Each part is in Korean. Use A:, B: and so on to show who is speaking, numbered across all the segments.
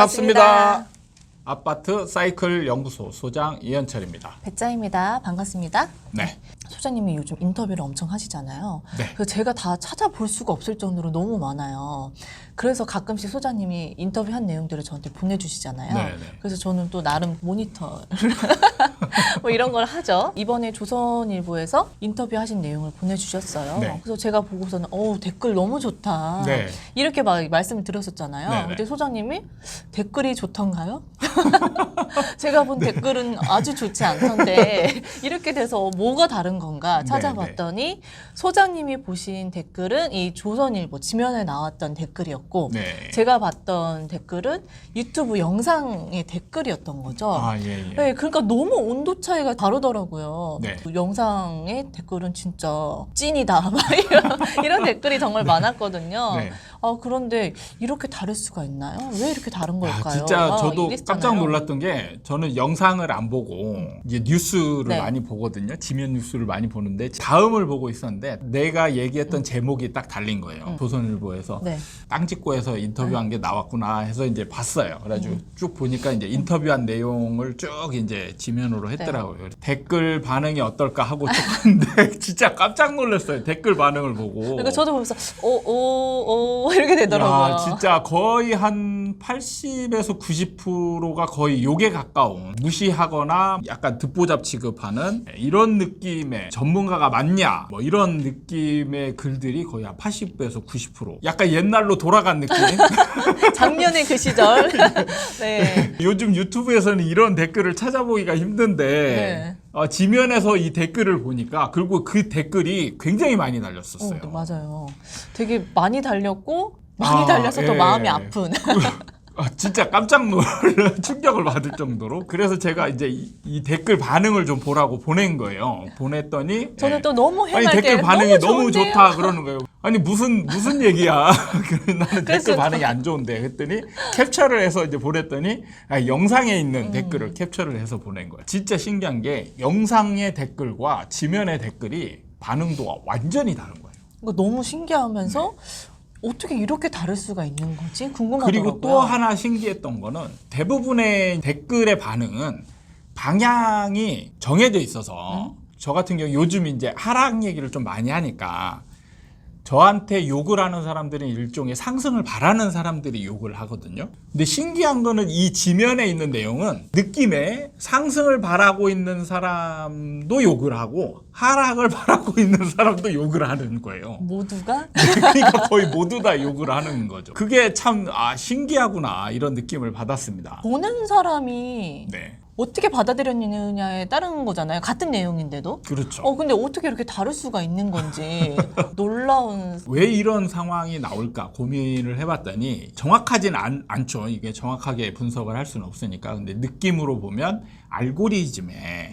A: 반갑습니다. 아파트 사이클 연구소 소장 이현철입니다.
B: 배짜입니다. 반갑습니다.
A: 네.
B: 소장님이 요즘 인터뷰를 엄청 하시잖아요.
A: 네.
B: 그래서 제가 다 찾아볼 수가 없을 정도로 너무 많아요. 그래서 가끔씩 소장님이 인터뷰한 내용들을 저한테 보내주시잖아요.
A: 네, 네.
B: 그래서 저는 또 나름 모니터를 뭐 이런 걸 하죠. 이번에 조선일보에서 인터뷰하신 내용을 보내주셨어요.
A: 네.
B: 그래서 제가 보고서는 댓글 너무 좋다.
A: 네.
B: 이렇게 막 말씀을 드렸었잖아요.
A: 네, 네.
B: 근데 소장님이 댓글이 좋던가요? 제가 본 댓글은 아주 좋지 않던데 이렇게 돼서 뭐가 다른 건가 찾아봤더니 소장님이 보신 댓글은 이 조선일보 지면에 나왔던 댓글이었고
A: 네.
B: 제가 봤던 댓글은 유튜브 영상의 댓글이었던 거죠.
A: 아, 예, 예.
B: 네, 그러니까 너무 온도 차이가 다르더라고요.
A: 네.
B: 그 영상의 댓글은 진짜 찐이다 막 이런 댓글이 정말 많았거든요.
A: 네.
B: 그런데 이렇게 다를 수가 있나요? 왜 이렇게 다른 걸까요?
A: 진짜 저도
B: 이랬잖아요.
A: 깜짝 놀랐던 게 저는 영상을 안 보고 이제 뉴스를
B: 네.
A: 많이 보거든요. 지면 뉴스를 많이 보는데 다음을 보고 있었는데 내가 얘기했던 제목이 딱 달린 거예요. 조선일보에서
B: 네.
A: 땅짓고에서 인터뷰한 게 나왔구나 해서 이제 봤어요. 그래가지고 쭉 보니까 이제 인터뷰한 내용을 쭉 이제 지면으로 했더라고요. 댓글 반응이 어떨까 하고 쭉 봤는데 진짜 깜짝 놀랐어요. 댓글 반응을 보고.
B: 그러니까 저도 보면서 오 이렇게 되더라고요.
A: 야, 진짜 거의 한 80에서 90%가 거의 욕에 가까운 무시하거나 약간 듣보잡 취급하는 이런 느낌의 전문가가 맞냐 뭐 이런 느낌의 글들이 거의 한 80에서 90% 약간 옛날로 돌아간 느낌.
B: 작년에 그 시절. 네.
A: 요즘 유튜브에서는 이런 댓글을 찾아보기가 힘든데 지면에서 이 댓글을 보니까 그리고 그 댓글이 굉장히 많이 달렸었어요.
B: 네, 맞아요. 되게 많이 달렸고 많이 달려서 더 마음이 아픈.
A: 진짜 깜짝 놀라 충격을 받을 정도로. 그래서 제가 이제 이 댓글 반응을 좀 보라고 보낸 거예요. 보냈더니
B: 저는 또 너무
A: 아니
B: 해맑게
A: 댓글 반응이 너무
B: 좋은데요?
A: 좋다 그러는 거예요. 아니 무슨 얘기야? 나는
B: 그래서
A: 댓글 반응이 안 좋은데 했더니 캡처를 해서 이제 보냈더니 영상에 있는 댓글을 캡처를 해서 보낸 거예요. 진짜 신기한 게 영상의 댓글과 지면의 댓글이 반응도가 완전히 다른 거예요.
B: 이거 너무 신기하면서 어떻게 이렇게 다를 수가 있는 거지? 궁금하더라고요.
A: 그리고 또 하나 신기했던 거는 대부분의 댓글의 반응은 방향이 정해져 있어서 저 같은 경우 요즘 이제 하락 얘기를 좀 많이 하니까 저한테 욕을 하는 사람들은 일종의 상승을 바라는 사람들이 욕을 하거든요. 근데 신기한 거는 이 지면에 있는 내용은 느낌에 상승을 바라고 있는 사람도 욕을 하고 하락을 바라고 있는 사람도 욕을 하는 거예요.
B: 모두가?
A: 그러니까 거의 모두 다 욕을 하는 거죠. 그게 참 신기하구나 이런 느낌을 받았습니다.
B: 보는 사람이
A: 네.
B: 어떻게 받아들였느냐에 따른 거잖아요. 같은 내용인데도.
A: 그렇죠.
B: 근데 어떻게 이렇게 다를 수가 있는 건지 놀라운.
A: 왜 이런 상황이 나올까 고민을 해봤더니 정확하진 않죠. 이게 정확하게 분석을 할 수는 없으니까. 근데 느낌으로 보면 알고리즘의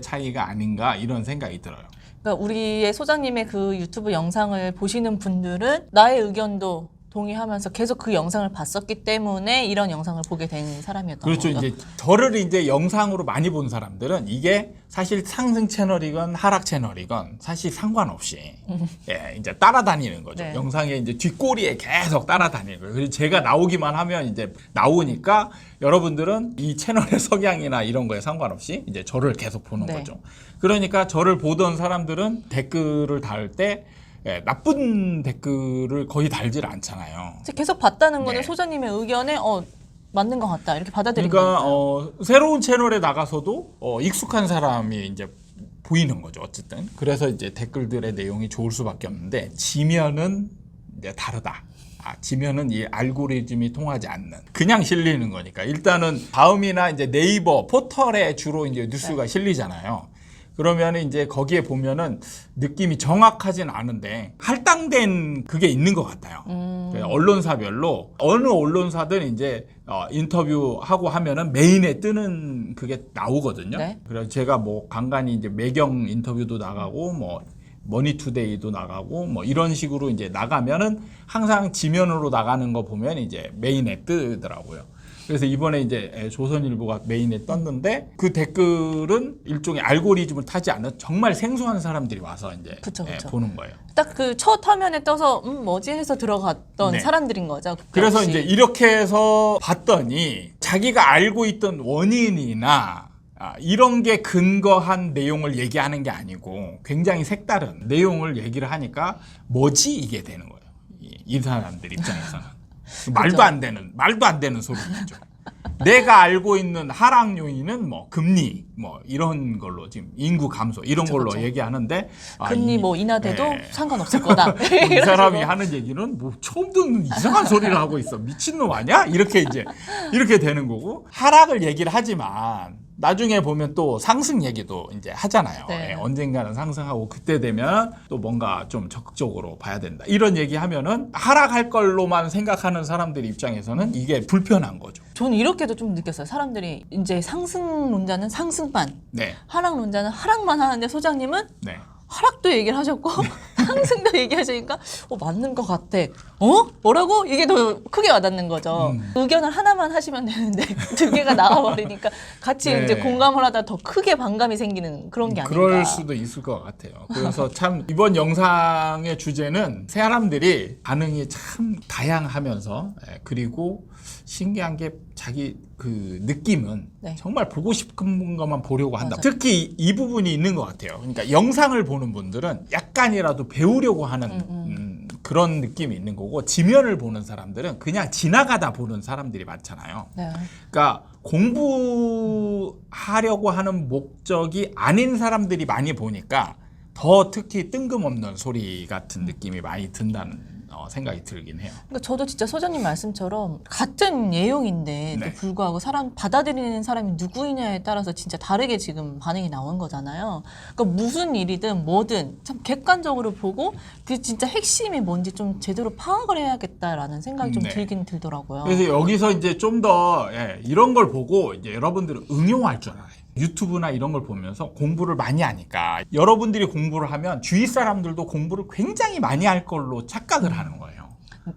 A: 차이가 아닌가 이런 생각이 들어요.
B: 그러니까 우리의 소장님의 그 유튜브 영상을 보시는 분들은 나의 의견도 동의하면서 계속 그 영상을 봤었기 때문에 이런 영상을 보게 된 사람이었던
A: 그렇죠.
B: 거죠.
A: 이제 저를 이제 영상으로 많이 본 사람들은 이게 사실 상승 채널이건 하락 채널이건 사실 상관없이 이제 따라다니는 거죠.
B: 네.
A: 영상의 이제 뒷꼬리에 계속 따라다니는 거예요. 그래서 제가 나오기만 하면 이제 나오니까 여러분들은 이 채널의 성향이나 이런 거에 상관없이 이제 저를 계속 보는 거죠. 그러니까 저를 보던 사람들은 댓글을 달 때 나쁜 댓글을 거의 달질 않잖아요.
B: 계속 봤다는 거는
A: 네.
B: 소장님의 의견에 맞는 것 같다 이렇게 받아들이는
A: 그러니까
B: 거예요.
A: 새로운 채널에 나가서도 익숙한 사람이 이제 보이는 거죠. 어쨌든 그래서 이제 댓글들의 내용이 좋을 수밖에 없는데 지면은 이제 다르다. 지면은 이 알고리즘이 통하지 않는 그냥 실리는 거니까 일단은 다음이나 이제 네이버 포털에 주로 이제 뉴스가 실리잖아요. 그러면 이제 거기에 보면은 느낌이 정확하진 않은데 할당된 그게 있는 것 같아요. 언론사별로 어느 언론사든 이제 인터뷰하고 하면은 메인에 뜨는 그게 나오거든요.
B: 네.
A: 그래서 제가 뭐 간간히 이제 매경 인터뷰도 나가고 뭐 머니투데이도 나가고 뭐 이런 식으로 이제 나가면은 항상 지면으로 나가는 거 보면 이제 메인에 뜨더라고요. 그래서 이번에 이제 조선일보가 메인에 떴는데 그 댓글은 일종의 알고리즘을 타지 않은 정말 생소한 사람들이 와서 이제
B: 그쵸.
A: 보는 거예요.
B: 딱 그 첫 화면에 떠서 뭐지 해서 들어갔던
A: 네.
B: 사람들인 거죠.
A: 그래서
B: 역시.
A: 이제 이렇게 해서 봤더니 자기가 알고 있던 원인이나 이런 게 근거한 내용을 얘기하는 게 아니고 굉장히 색다른 내용을 얘기를 하니까 뭐지 이게 되는 거예요. 이 사람들 입장에서는. 말도 안 되는 소리죠. 내가 알고 있는 하락 요인은 뭐 금리 뭐 이런 걸로 지금 인구 감소 이런 걸로
B: 그쵸.
A: 얘기하는데
B: 금리 뭐 인하돼도 상관없을 거다.
A: 이 사람이 하는 얘기는 뭐 처음 듣는 이상한 소리를 하고 있어. 미친놈 아니야? 이렇게 되는 거고 하락을 얘기를 하지만 나중에 보면 또 상승 얘기도 이제 하잖아요.
B: 네.
A: 예, 언젠가는 상승하고 그때 되면 또 뭔가 좀 적극적으로 봐야 된다. 이런 얘기 하면은 하락할 걸로만 생각하는 사람들 입장에서는 이게 불편한 거죠.
B: 저는 이렇게도 좀 느꼈어요. 사람들이 이제 상승론자는 상승만,
A: 네.
B: 하락론자는 하락만 하는데 소장님은
A: 네.
B: 하락도 얘기를 하셨고 상승도 얘기하시니까 맞는 것 같아. 뭐라고? 이게 더 크게 와닿는 거죠. 의견을 하나만 하시면 되는데 두 개가 나와버리니까 같이
A: 네.
B: 이제 공감을 하다 더 크게 반감이 생기는 그런 게 아닌가.
A: 그럴 수도 있을 것 같아요. 그래서 참 이번 영상의 주제는 사람들이 반응이 참 다양하면서 그리고 신기한 게 자기 그 느낌은
B: 네.
A: 정말 보고 싶은 것만 보려고 한다.
B: 맞아요.
A: 특히 이 부분이 있는 것 같아요. 그러니까 영상을 보는 분들은 약간이라도 배우려고 하는 그런 느낌이 있는 거고 지면을 보는 사람들은 그냥 지나가다 보는 사람들이 많잖아요.
B: 네.
A: 그러니까 공부하려고 하는 목적이 아닌 사람들이 많이 보니까 더 특히 뜬금없는 소리 같은 느낌이 많이 든다는 생각이 들긴 해요.
B: 그러니까 저도 진짜 소장님 말씀처럼 같은 내용인데
A: 네.
B: 또 불구하고 사람 받아들이는 사람이 누구이냐에 따라서 진짜 다르게 지금 반응이 나온 거잖아요. 그러니까 무슨 일이든 뭐든 참 객관적으로 보고 그 진짜 핵심이 뭔지 좀 제대로 파악을 해야겠다라는 생각이 좀
A: 네.
B: 들긴 들더라고요.
A: 그래서 여기서 이제 좀 더 이런 걸 보고 이제 여러분들은 응용할 줄 알아요. 유튜브나 이런 걸 보면서 공부를 많이 하니까 여러분들이 공부를 하면 주위 사람들도 공부를 굉장히 많이 할 걸로 착각을 하는 거예요.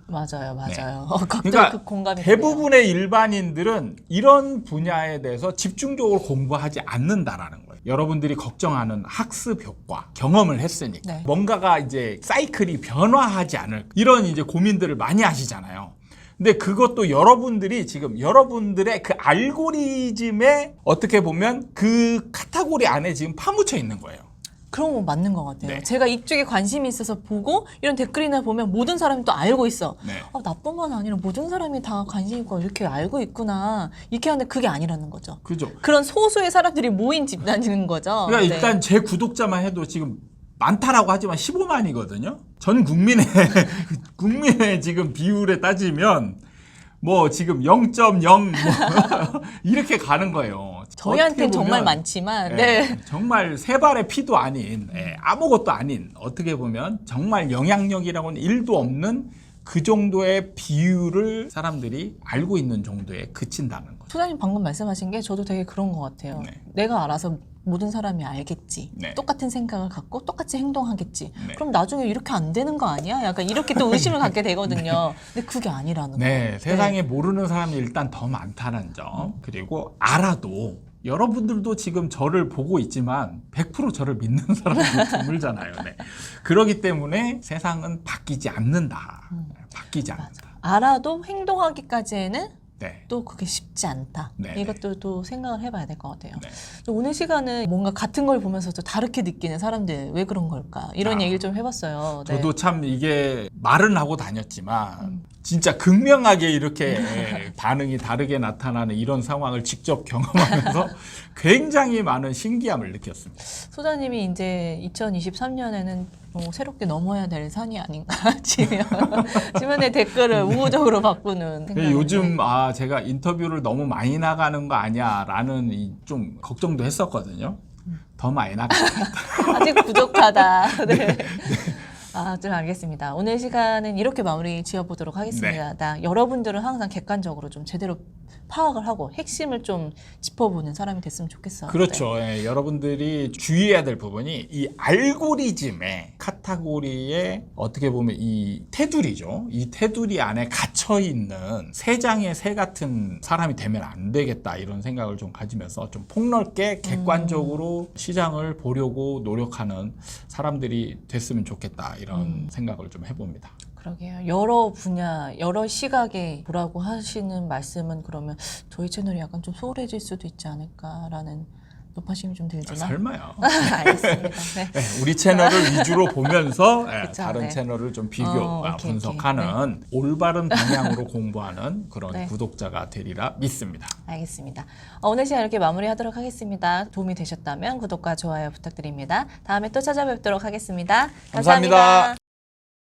B: 맞아요.
A: 네.
B: 갑자기
A: 그러니까
B: 그 공감이 되네요.
A: 대부분의 일반인들은 이런 분야에 대해서 집중적으로 공부하지 않는다라는 거예요. 여러분들이 걱정하는 학습 효과, 경험을 했으니까
B: 네.
A: 뭔가가 이제 사이클이 변화하지 않을 이런 이제 고민들을 많이 하시잖아요. 근데 그것도 여러분들이 지금 여러분들의 그 알고리즘에 어떻게 보면 그 카테고리 안에 지금 파묻혀 있는 거예요.
B: 그런 건 맞는 것 같아요.
A: 네.
B: 제가 이쪽에 관심이 있어서 보고 이런 댓글이나 보면 모든 사람이 또 알고 있어.
A: 네.
B: 나뿐만 아니라 모든 사람이 다 관심 있고 이렇게 알고 있구나. 이렇게 하는데 그게 아니라는 거죠.
A: 그죠?
B: 그런 소수의 사람들이 모인 집단인 거죠.
A: 그러니까
B: 네.
A: 일단 제 구독자만 해도 지금 많다라고 하지만 15만이거든요. 전 국민의 지금 비율에 따지면 뭐 지금 0.0 뭐 이렇게 가는 거예요.
B: 저희한테는
A: 어떻게
B: 정말
A: 보면,
B: 많지만 네.
A: 정말 세 발의 피도 아닌 아무것도 아닌 어떻게 보면 정말 영향력이라고는 1도 없는 그 정도의 비율을 사람들이 알고 있는 정도에 그친다는 거죠.
B: 소장님 방금 말씀하신 게 저도 되게 그런 것 같아요.
A: 네.
B: 내가 알아서 모든 사람이 알겠지.
A: 네.
B: 똑같은 생각을 갖고 똑같이 행동하겠지.
A: 네.
B: 그럼 나중에 이렇게 안 되는 거 아니야? 약간 이렇게 또 의심을 갖게 되거든요. 근데 그게 아니라는
A: 네,
B: 거예요.
A: 세상에 모르는 사람이 일단 더 많다는 점. 그리고 알아도 여러분들도 지금 저를 보고 있지만 100% 저를 믿는 사람이 드물잖아요. 네. 그렇기 때문에 세상은 바뀌지 않는다. 바뀌지 않는다.
B: 알아도 행동하기까지에는
A: 네.
B: 또 그게 쉽지 않다.
A: 네,
B: 이것도 또 생각을 해봐야 될 것 같아요.
A: 네.
B: 또 오늘 시간은 뭔가 같은 걸 보면서도 다르게 느끼는 사람들 왜 그런 걸까? 이런 얘기를 좀 해봤어요. 네.
A: 저도 참 이게 말은 하고 다녔지만 진짜 극명하게 이렇게 반응이 다르게 나타나는 이런 상황을 직접 경험하면서 굉장히 많은 신기함을 느꼈습니다.
B: 소장님이 이제 2023년에는 새롭게 넘어야 될 산이 아닌가 지면의 댓글을 우호적으로 바꾸는 생각인데.
A: 요즘 제가 인터뷰를 너무 많이 나가는 거 아니야라는 좀 걱정도 했었거든요. 더 많이 나가겠다.
B: 아직 부족하다. 네. 좀 알겠습니다. 오늘 시간은 이렇게 마무리 지어보도록 하겠습니다. 여러분들은 항상 객관적으로 좀 제대로 파악을 하고 핵심을 좀 짚어보는 사람이 됐으면 좋겠어요.
A: 그렇죠. 예, 여러분들이 주의해야 될 부분이 이 알고리즘의 카테고리에 어떻게 보면 이 테두리죠. 이 테두리 안에 갇혀 갇혀 있는 새 장의 새 같은 사람이 되면 안 되겠다 이런 생각을 좀 가지면서 좀 폭넓게 객관적으로 시장을 보려고 노력하는 사람들이 됐으면 좋겠다 이런 생각을 좀 해봅니다.
B: 그러게요. 여러 분야, 여러 시각에 보라고 하시는 말씀은 그러면 저희 채널이 약간 좀 소홀해질 수도 있지 않을까라는 높아심이 좀 들지만.
A: 설마요.
B: 알겠습니다. 네.
A: 네, 우리 채널을 위주로 보면서
B: 그쵸,
A: 다른
B: 네.
A: 채널을 좀 비교,
B: 오케이,
A: 분석하는 올바른 방향으로 공부하는 그런
B: 네.
A: 구독자가 되리라 믿습니다.
B: 알겠습니다. 오늘 시간 이렇게 마무리하도록 하겠습니다. 도움이 되셨다면 구독과 좋아요 부탁드립니다. 다음에 또 찾아뵙도록 하겠습니다.
A: 감사합니다.